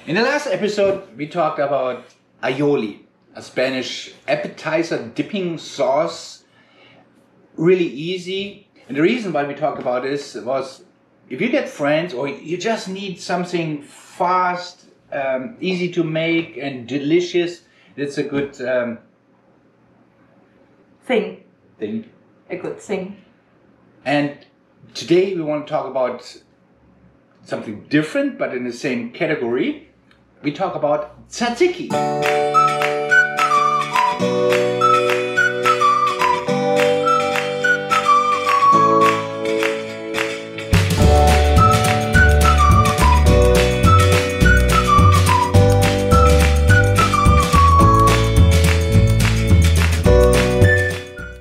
In the last episode, we talked about aioli, a Spanish appetizer dipping sauce. Really easy. And the reason why we talked about this was if you get friends or you just need something fast, easy to make and delicious, it's a good thing. A good thing. And today we want to talk about something different, but in the same category. We talk about tzatziki.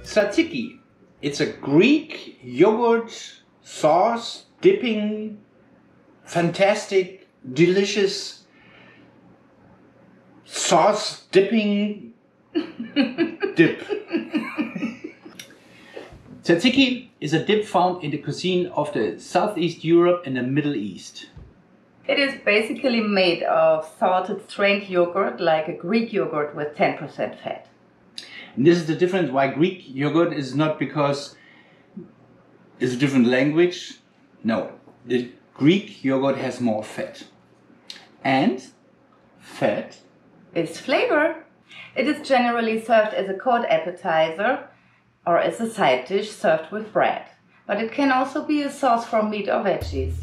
Tzatziki. It's a Greek yogurt sauce dipping, fantastic, delicious sauce dipping dip. Tzatziki is a dip found in the cuisine of the Southeast Europe and the Middle East. It is basically made of salted strained yogurt, like a Greek yogurt with 10% fat. And this is the difference why Greek yogurt is not because it's a different language. No, the Greek yogurt has more fat. And fat is flavor. It is generally served as a cold appetizer or as a side dish served with bread. But it can also be a sauce for meat or veggies.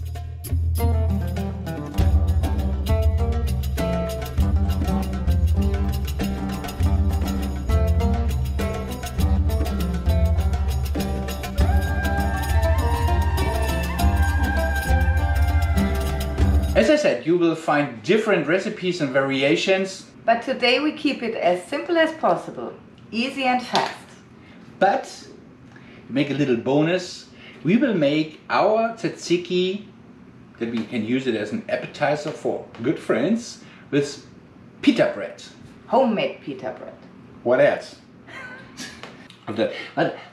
As I said, you will find different recipes and variations. But today we keep it as simple as possible, easy and fast. But, make a little bonus, we will make our tzatziki, that we can use it as an appetizer for good friends, with pita bread. Homemade pita bread. What else? But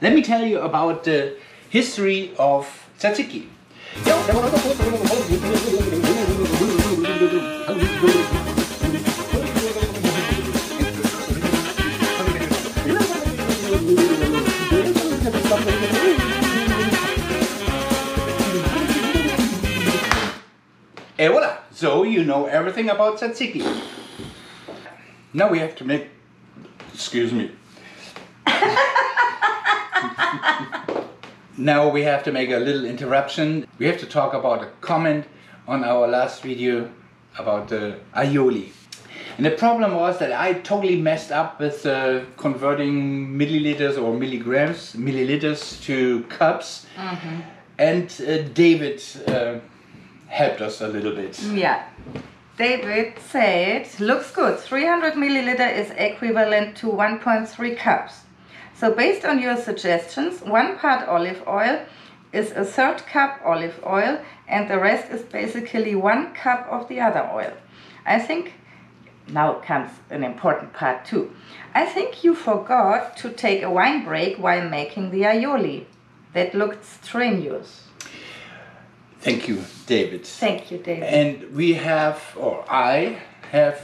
let me tell you about the history of tzatziki. Et voila! So you know everything about tzatziki. Now we have to make... Excuse me. Now we have to make a little interruption. We have to talk about a comment on our last video about the aioli. And the problem was that I totally messed up with converting milliliters or milliliters to cups. Mm-hmm. And David helped us a little bit. Yeah. David said, looks good. 300 milliliter is equivalent to 1.3 cups. So based on your suggestions, 1 part olive oil is a 1/3 cup olive oil and the rest is basically 1 cup of the other oil. I think, now comes an important part too. I think you forgot to take a wine break while making the aioli. That looked strenuous. Thank you, David. Thank you, David. And we have, or I have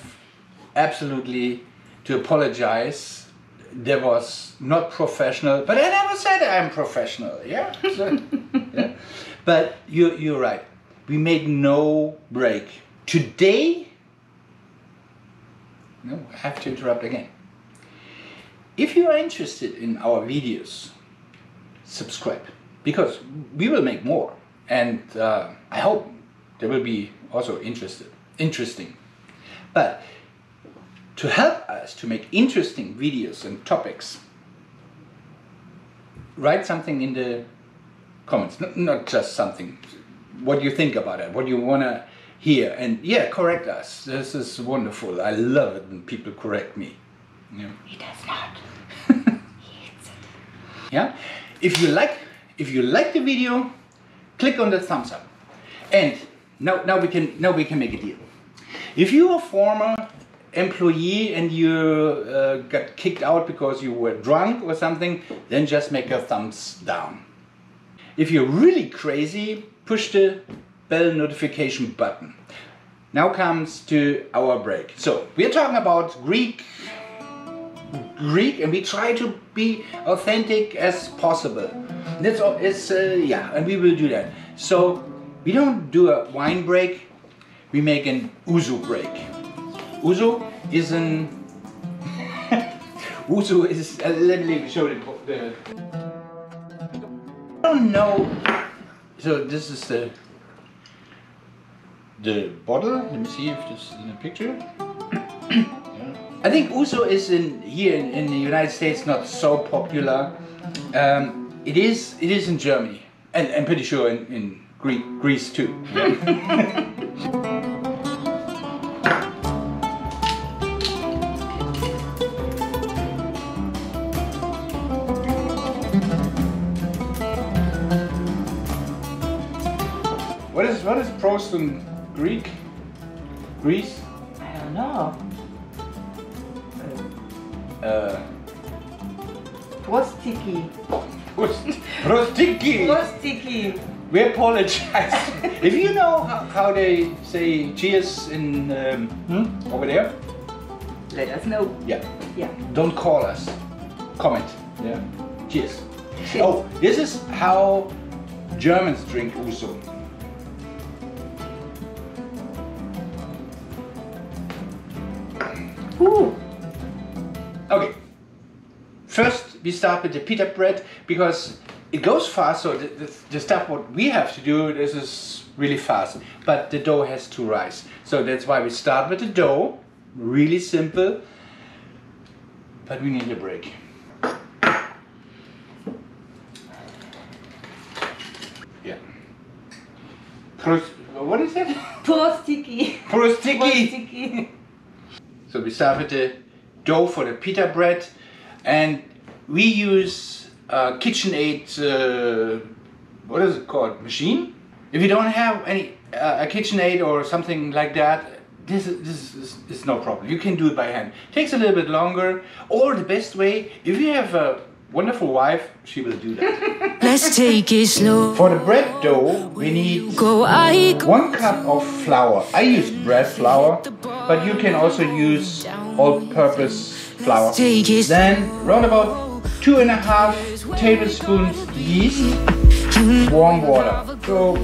absolutely to apologize. That was not professional, but I never said I'm professional, yeah? So, yeah. But you're right. We made no break. Today, no, I have to interrupt again. If you are interested in our videos, subscribe, because we will make more. And I hope they will be also interesting. But to help us to make interesting videos and topics, write something in the comments, not just something, what you think about it, what you want to hear, and yeah, correct us. This is wonderful. I love it when people correct me. Yeah. He does not. He hates it. Yeah? If you like the video, click on the thumbs up. And now we can make a deal. If you are a former employee and you got kicked out because you were drunk or something, then just make a thumbs down. If you're really crazy, push the bell notification button. Now comes to our break. So we're talking about Greek, and we try to be authentic as possible. That's all. It's yeah, and we will do that. So we don't do a wine break. We make an Ouzo break. Ouzo is an Ouzo is. Let me show the. I don't know. So this is the bottle. Let me see if this is in a picture. Yeah. I think Ouzo is here in the United States not so popular. It is in Germany, and I'm pretty sure in Greece too. Yeah. What is Prost in Greek? Greece? I don't know. Prostiki. Prostiki. Prostiki. We apologize. If you know how they say cheers in over there, Let us know. yeah. Yeah. Don't call us. Comment. Yeah. Cheers. Cheers. Oh, this is how Germans drink Ouzo. Ooh. Okay. First, we start with the pita bread because it goes fast. So the stuff what we have to do, this is really fast. But the dough has to rise. So that's why we start with the dough. Really simple. But we need a break. Yeah. What is it? Prostiki. Prostiki. Prostiki. So we start with the dough for the pita bread, and we use KitchenAid. What is it called? Machine. If you don't have any a KitchenAid or something like that, this is no problem. You can do it by hand. Takes a little bit longer, or the best way, if you have a wonderful wife, she will do that. Let's take it slow. For the bread dough, we need 1 cup of flour. I use bread flour, but you can also use all-purpose flour. Then round about 2.5 tablespoons yeast, warm water. So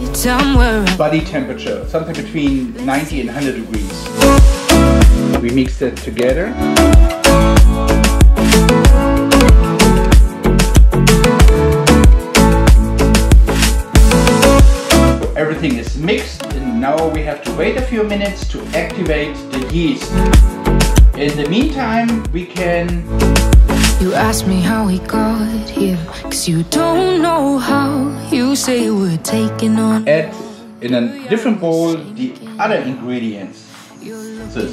body temperature, something between 90 and 100 degrees. We mix that together. Everything is mixed, and now we have to wait a few minutes to activate the yeast. In the meantime, we can... You ask me how we got here, cause you don't know how. You say we're taking on. Add in a different bowl the other ingredients. This.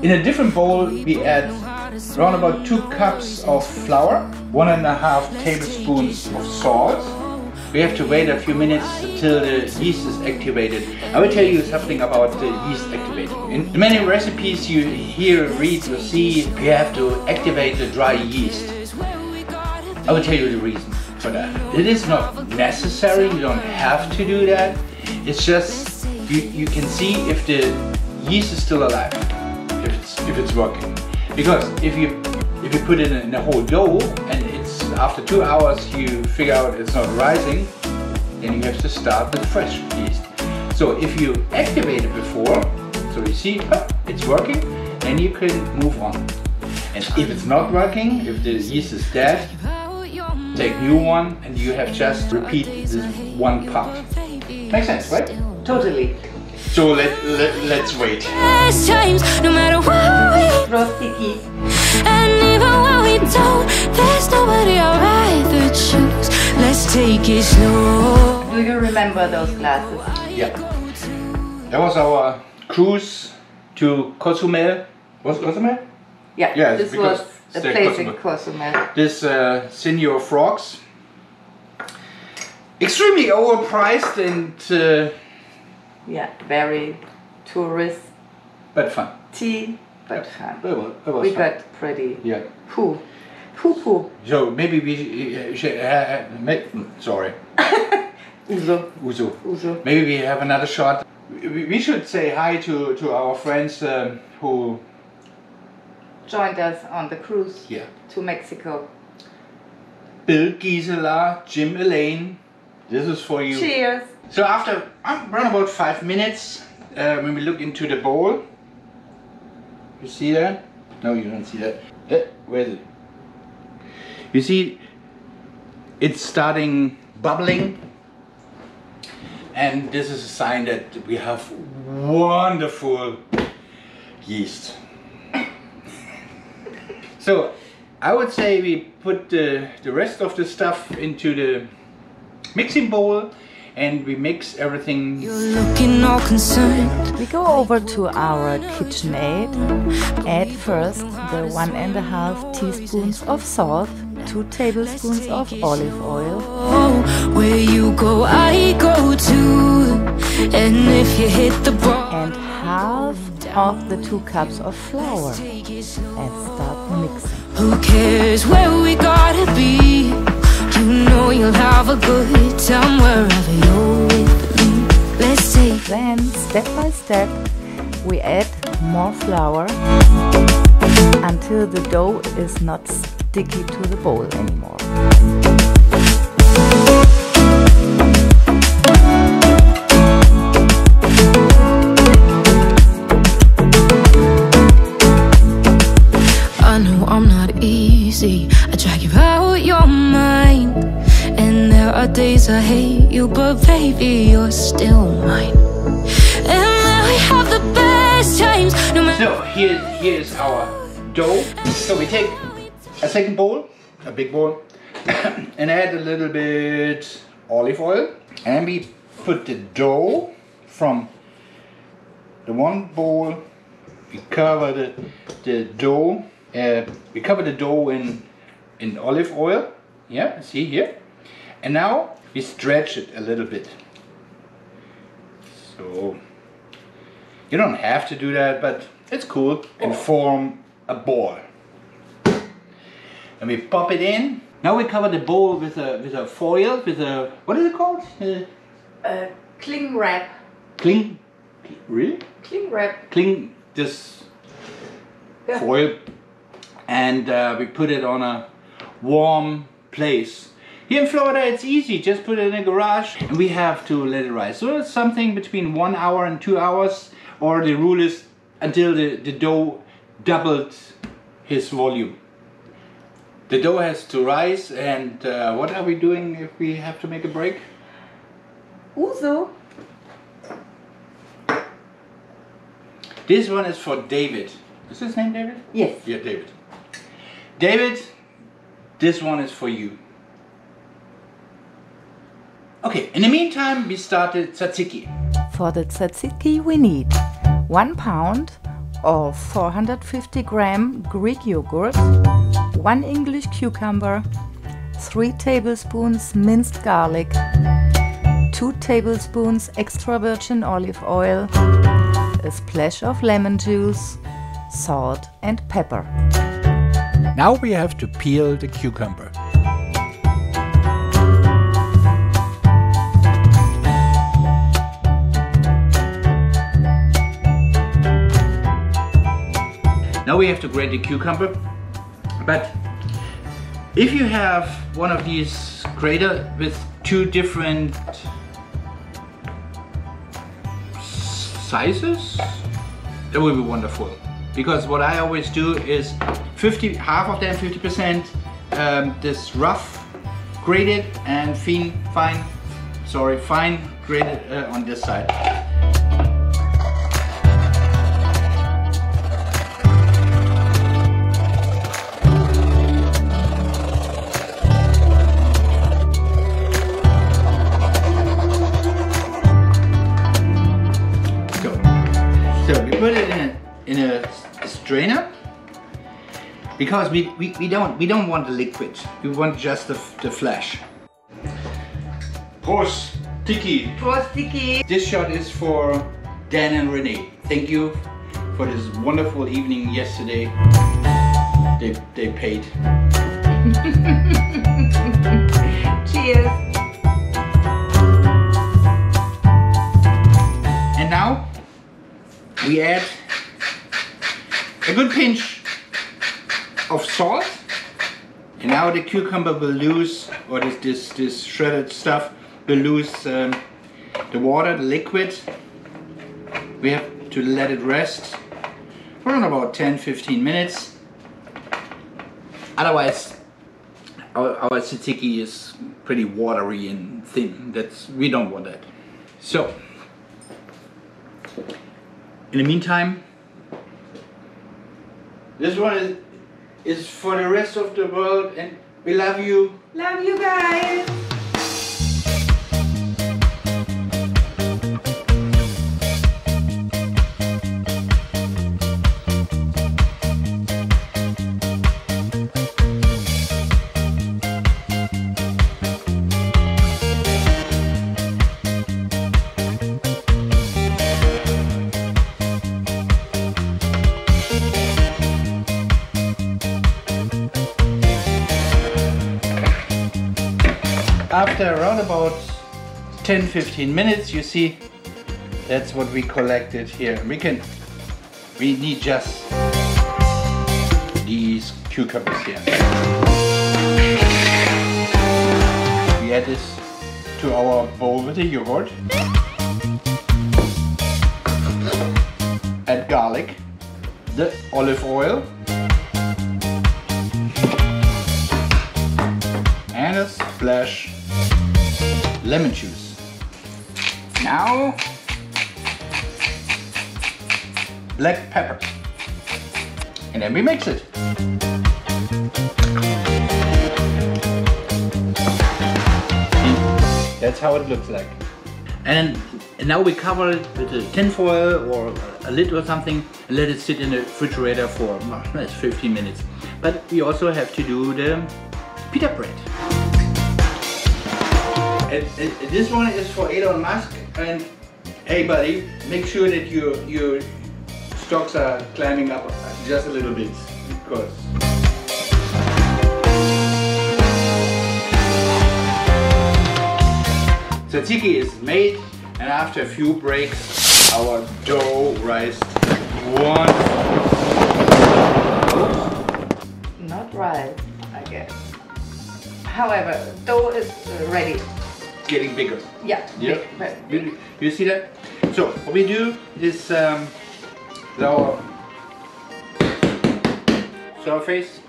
In a different bowl, we add around about 2 cups of flour, 1.5 tablespoons of salt. We have to wait a few minutes until the yeast is activated. I will tell you something about the yeast activating. In many recipes you read or see, you have to activate the dry yeast. I will tell you the reason for that. It is not necessary, you don't have to do that. It's just, you can see if the yeast is still alive, if it's working. Because if you put it in a whole dough and it's after 2 hours you figure out it's not rising, then you have to start with fresh yeast. So if you activate it before, so you see it's working, then you can move on. And if it's not working, if the yeast is dead, take new one and you have just repeat this one part. Makes sense, right? Totally. So let's wait. No matter what we Prostiki. and even when we don't, there's nobody I'd rather choose. Let's take it slow. Do you remember those glasses? Yeah. That was our cruise to Cozumel. Was it Cozumel? Yeah, Yes, this because was a it's place in Cozumel. Cozumel. This Senior Frogs. Extremely overpriced and Yeah, very tourist but fun. tea, but fun. It was We fun. got pretty Yeah. poo. So maybe we should sorry. Ouzo. Maybe we have another shot. We should say hi to our friends who joined us on the cruise to Mexico. Bill, Gisela, Jim, Elaine, this is for you. Cheers! So after around about 5 minutes, when we look into the bowl, you see that? No, you don't see that. Where is it? You see, it's starting bubbling, and this is a sign that we have wonderful yeast. So I would say we put the rest of the stuff into the mixing bowl and we mix everything. You're looking all concerned. We go over to our KitchenAid. Add first the 1.5 teaspoons of salt, 2 tablespoons of olive oil. Where you go, I go too. And if you hit the bar, and half of the 2 cups of flour. And start mixing. Who cares where we gotta be? You know you'll have a good time wherever you're with me. Let's take. Then, step by step, we add more flour until the dough is not sticky to the bowl anymore. I know I'm not easy. I drag you out your mind. And there are days I hate you, but baby, you're still mine. And then we have the best times. No matter. So here is our dough. So we take a second bowl, a big bowl, and add a little bit olive oil. And we put the dough from the one bowl. We cover the dough. We cover the dough in olive oil. Yeah, see here. And now we stretch it a little bit. So you don't have to do that, but it's cool. And form a ball. And we pop it in. Now we cover the bowl with a foil, with a, what is it called? Cling wrap. Cling, really? Cling wrap. Cling this foil. And we put it on a warm place. Here in Florida it's easy, just put it in a garage and we have to let it rise. So it's something between 1 hour and 2 hours, or the rule is until the dough doubled his volume. The dough has to rise, and what are we doing if we have to make a break? Ouzo. This one is for David. Is his name David? Yes. Yeah, David. David, this one is for you. Okay, in the meantime, we started tzatziki. For the tzatziki we need 1 pound or 450 gram Greek yogurt, 1 English cucumber, 3 tablespoons minced garlic, 2 tablespoons extra virgin olive oil, a splash of lemon juice, salt and pepper. Now we have to peel the cucumber. Now we have to grate the cucumber, but if you have one of these grater with 2 different sizes, that would be wonderful. Because what I always do is half of them, 50% this rough grated and fine grated on this side. So we put it in a strainer, because we don't want the liquid. We want just the flesh. Prostiki. Prostiki. This shot is for Dan and Renee. Thank you for this wonderful evening yesterday. They paid. Cheers. we add a good pinch of salt, and now the cucumber will lose, or this shredded stuff will lose the water, the liquid. We have to let it rest for around about 10-15 minutes. Otherwise, our tzatziki is pretty watery and thin. We don't want that. So, in the meantime, this one is for the rest of the world, and we love you. Love you guys. After around about 10-15 minutes, you see, that's what we collected here. We need just these cucumbers here. We add this to our bowl with the yogurt. Add garlic, the olive oil, and a splash lemon juice. Now, black pepper, and then we mix it. That's how it looks like. And now we cover it with a tin foil or a lid or something and let it sit in the refrigerator for 15 minutes. But we also have to do the pita bread. And this one is for Elon Musk, and hey buddy, make sure that your stocks are climbing up just a little bit, because tzatziki is made, and after a few breaks our dough rises wonderful. Not right, I guess. However, dough is ready. Getting bigger. Yeah. Yeah. Big. You see that? So what we do is our surface.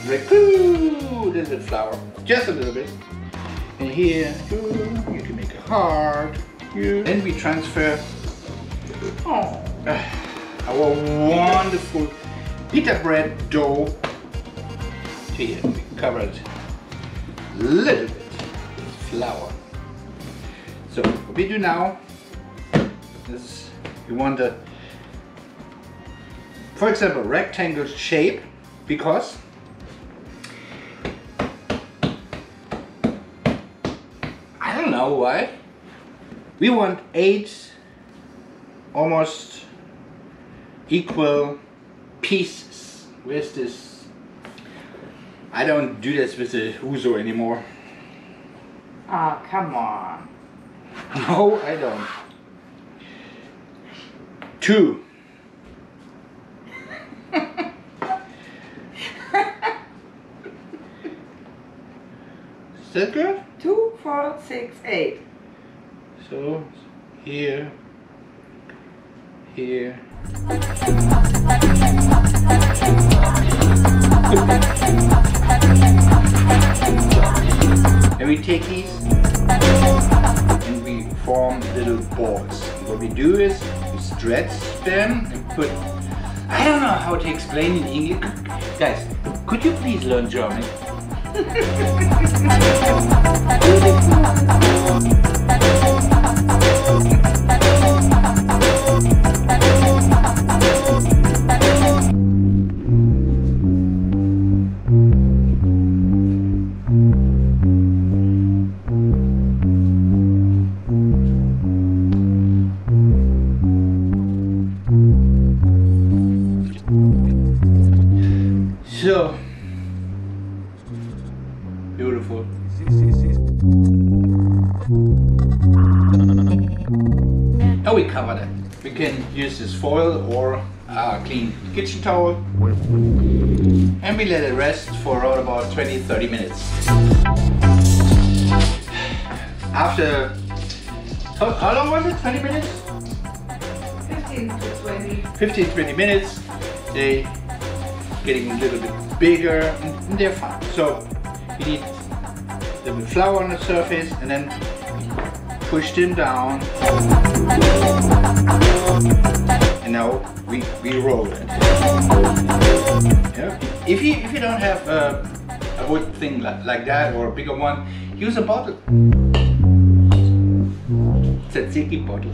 Like, a little bit flour, just a little bit. And here you can make a heart. Then we transfer our wonderful pita bread dough to here. We cover it a little bit. Flour. So what we do now is we want a, for example, rectangle shape, because I don't know why we want 8 almost equal pieces. Where's this? I don't do this with the Ouzo anymore. Ah, oh, come on. No, I don't. 2. Is that good? 2, 4, 6, 8. So, here, here. And we take these and we form little balls. What we do is we stretch them and put, I don't know how to explain in English. Guys, could you please learn German? So beautiful. how we cover that. We can use this foil or a clean kitchen towel, and we let it rest for around about 20-30 minutes. After, how long was it? 20 minutes? 15 to 20. 15-20 minutes, they getting a little bit bigger and they're fine. So you need a little bit flour on the surface and then push them down. And now we roll it. Yeah. If you don't have a wood thing like that or a bigger one, use a bottle. Tzatziki bottle.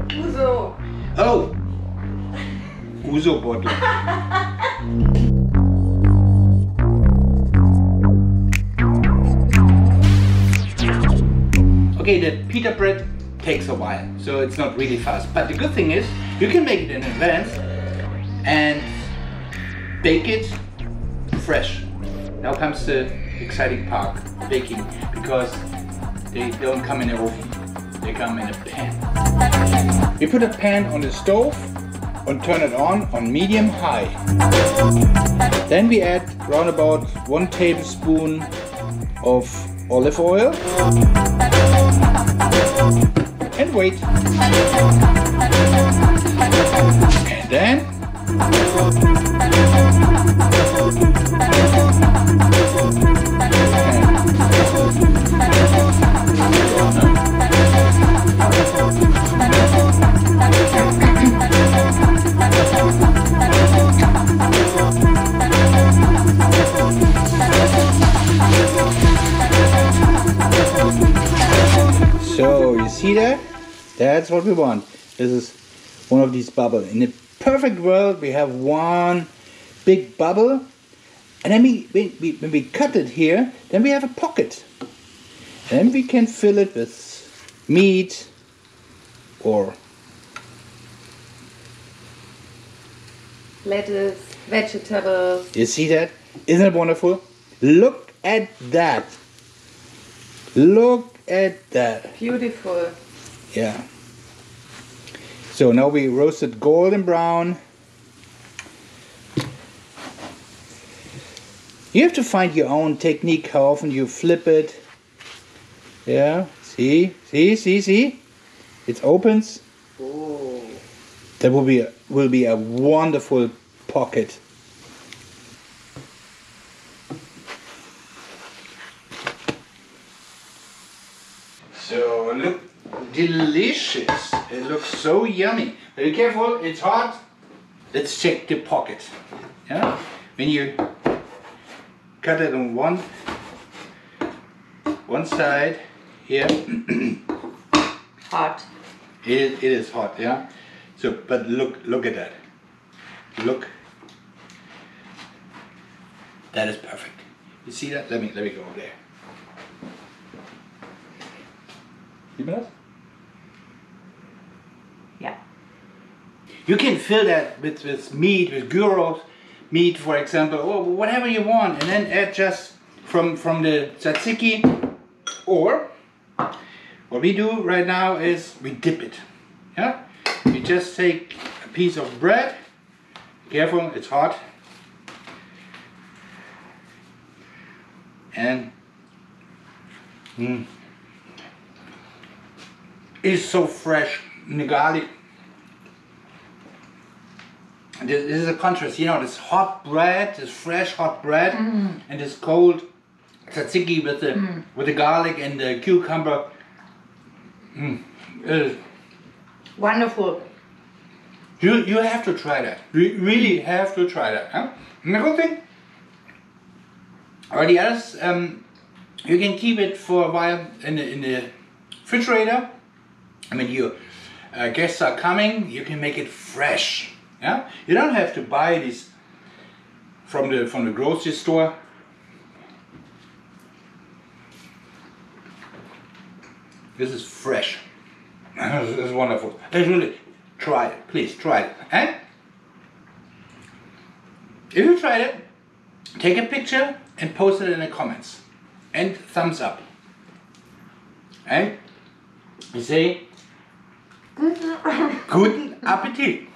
Ouzo. Oh! Ouzo bottle. Okay, the pita bread takes a while, so it's not really fast. But the good thing is, you can make it in advance and bake it fresh. Now comes the exciting part, baking, because they don't come in an oven, they come in a pan. We put a pan on the stove and turn it on medium high. Then we add round about 1 tablespoon of olive oil and wait. And then so you see that? That's what we want. This is one of these bubbles. In a perfect world, we have one big bubble, and then when we cut it here, then we have a pocket. And then we can fill it with meat or Lettuce, vegetables. You see that? Isn't it wonderful? Look at that. Look at that. Beautiful. Yeah. So now we roasted golden brown. You have to find your own technique, how often you flip it. Yeah, see? It opens. Oh. That will be a wonderful pocket. So look delicious. It looks so yummy. But be careful, it's hot. Let's check the pocket. Yeah? When you cut it on one side here. Hot. It is hot, yeah. So, but look at that. Look. That is perfect. You see that? Let me go over there. You know? Yeah. You can fill that with meat, with gyros, meat for example, or whatever you want, and then add just from the tzatziki. Or what we do right now is we dip it. Yeah? We just take a piece of bread. Careful, it's hot. And it's so fresh. And the garlic. This is a contrast, you know, this hot bread, this fresh hot bread, and this cold tzatziki with the garlic and the cucumber. It is wonderful. You have to try that. You really have to try that. Huh? And the good thing, or the others, you can keep it for a while in the refrigerator. I mean, your guests are coming, you can make it fresh. Yeah, you don't have to buy these from the grocery store. This is fresh. This is wonderful. It's really, try it, please try it. And if you tried it, take a picture and post it in the comments. And thumbs up. And you say, Guten Appetit.